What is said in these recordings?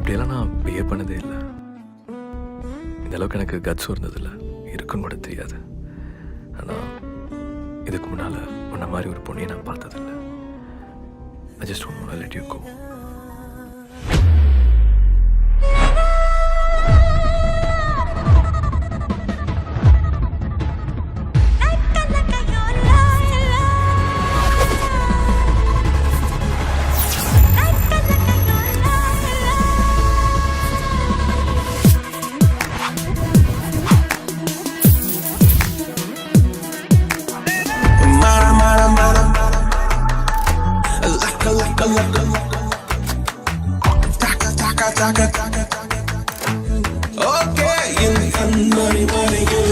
இப்படியெல்லாம் நான் பிஹேவ் பண்ணதே இல்லை. இந்த அளவுக்கு எனக்கு கட்ஸ் இருந்ததில்லை, இருக்குன்னு கூட தெரியாது. ஆனால் இதுக்கு முன்னால் உன்ன மாதிரி ஒரு பொண்ணையை நான் பார்த்ததில்லை. I just don't want to let you go. Okay, in money, money, you.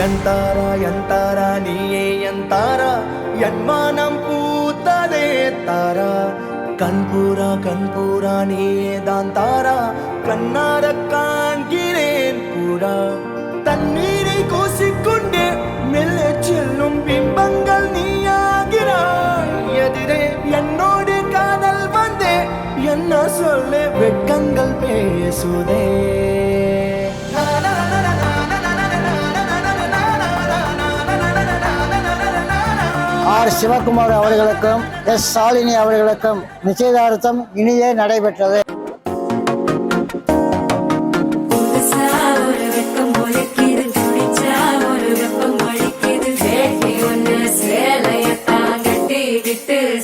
ಎಂತಾರಾ ಎಂತಾರಾ ನೀಯೇ ಎಂತಾರಾ ಎನ್ಮಾನಂ பூத்ததே தாரா கண்பூரா நீயே தான் தாரா கண்ணார காண்கிறேன் கூடா தண்ணீரை கூசிக்கொண்டே மெல்ல செல்லும் பிம்பங்கள் நீயாகிறாய் எதிரே என்னோடு காதல் வந்தே என்ன சொல்ல வெட்கங்கள் பேசுதே. ஆர் சிவகுமார் அவர்களுக்கும் எஸ் சாலினி அவர்களுக்கும் நிச்சயதார்த்தம் இனியே நடைபெற்றது.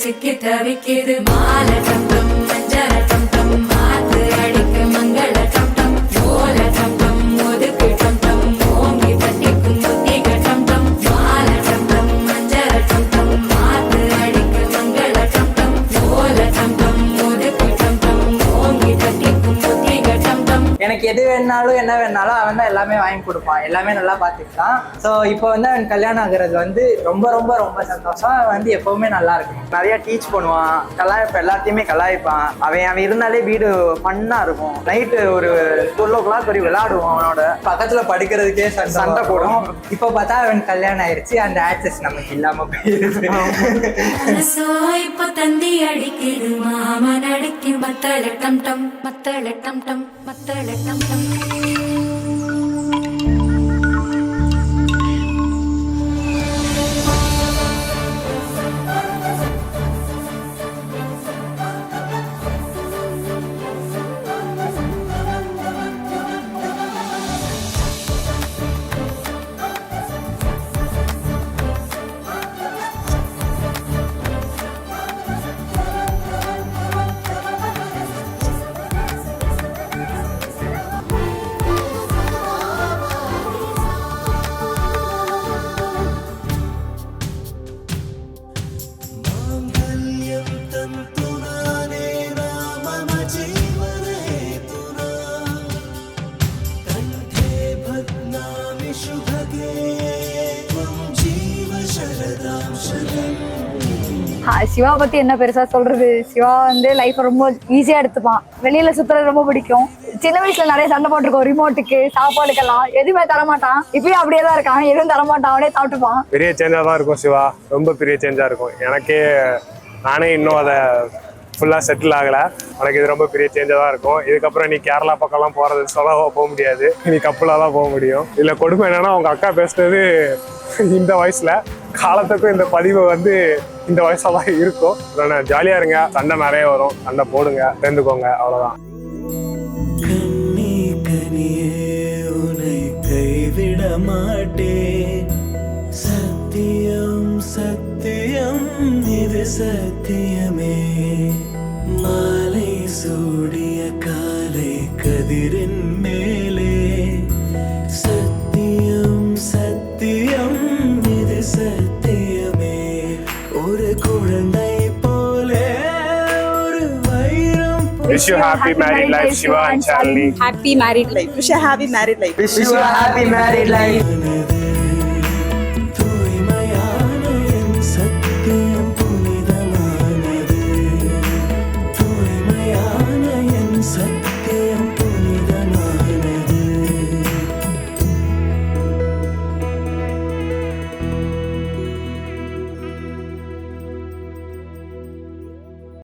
சிக்கி தவிக்கிது மால டம் டம் மஞ்சர டம் டம் மாத்து அடிக்கு மங்கள டம் டம் ஓல டம் டம் ஒதுக்கு டம் டம் ஓங்கி பட்டிக்கும் புத்திக டம் டம் மால டம் டம் மஞ்சர டம் டம் மாத்து அடிக்கு மங்கள டம் டம் ஓல டம் டம் ஒதுக்கு டம் டம் ஓங்கி பட்டிக்கும் புத்திக டம் டம். எனக்கு எது வேணாலும் என்ன வேணாலும் அவன் தான் எல்லாமே வாங்கி கொடுப்பான், எல்லாமே நல்லா பார்த்துக்கிட்டான். ஸோ இப்போ வந்து அவன் கல்யாணம் ஆகுறது வந்து ரொம்ப ரொம்ப ரொம்ப சந்தோஷம். அவன் வந்து எப்பவுமே நல்லா இருக்கும். நிறைய டீச் பண்ணுவான், எல்லாத்தையுமே கலாய்ப்பான். அவன் இருந்தாலே வீடு ஃபன்னா இருக்கும். நைட்டு ஒரு 12 o'clock வரை விளையாடுவான். அவனோட பக்கத்துல படுக்கிறதுக்கே சண்டை போடும். இப்போ பார்த்தா அவன் கல்யாணம் ஆயிடுச்சு, அந்த ஆக்சஸ் நமக்கு இல்லாம போயிடுச்சு. இப்போ தந்தி அடிக்குது மாமன் அடிக்கு மத்தள டம் டம் மத்தள டம் டம் மத்தள டம் டம். சிவா பத்தி என்ன பெருசா சொல்றது. சிவா வந்து லைஃப் ரொம்ப ஈஸியா எடுத்துப்பான். வெளியில சுத்துறது ரொம்ப பிடிக்கும். சின்ன வயசுல நிறைய சண்டை போட்டிருக்கோம். ரிமோட்டுக்கு, சாப்பாடுக்கெல்லாம் எதுவுமே தரமாட்டான். இப்பயும் அப்படியே தான் இருக்கான், எதுவும் தரமாட்டான், அவனே சாப்பிட்டுப்பான். பெரிய சேஞ்சா தான் இருக்கும் சிவா, ரொம்ப பெரிய சேஞ்சா இருக்கும். எனக்கே நானே இன்னும் அதை ஃபுல்லாக செட்டில் ஆகலை. உனக்கு இது ரொம்ப பெரிய சேஞ்சாக தான் இருக்கும். இதுக்கப்புறம் நீ கேரளா பக்கம்லாம் போகிறது சொல்லவோ போக முடியாது, நீ கப்பலாக தான் போக முடியும். இல்லை கொடுமை என்னன்னா அவங்க அக்கா பேசுனது இந்த வயசில் காலத்துக்கும் இந்த பதிவு வந்து இந்த வயசாக தான் இருக்கும். நான் ஜாலியாக இருங்க, சண்டை நிறைய வரும், சண்டை போடுங்க, சேர்ந்துக்கோங்க, அவ்வளோதான். கைவிட மாட்டேன், சத்தியம் சத்தியம் இது சத்தியமே. மாலை சூடிய காலை கதிரின் மேலே சத்தியம் சத்தியம் இது சத்தியமே. ஒரு குழந்தை போலே ஒரு வைரம். Wish you happy married life, Shiva and Shalini. Happy married life. Wish you a happy married life. Wish you a happy married life.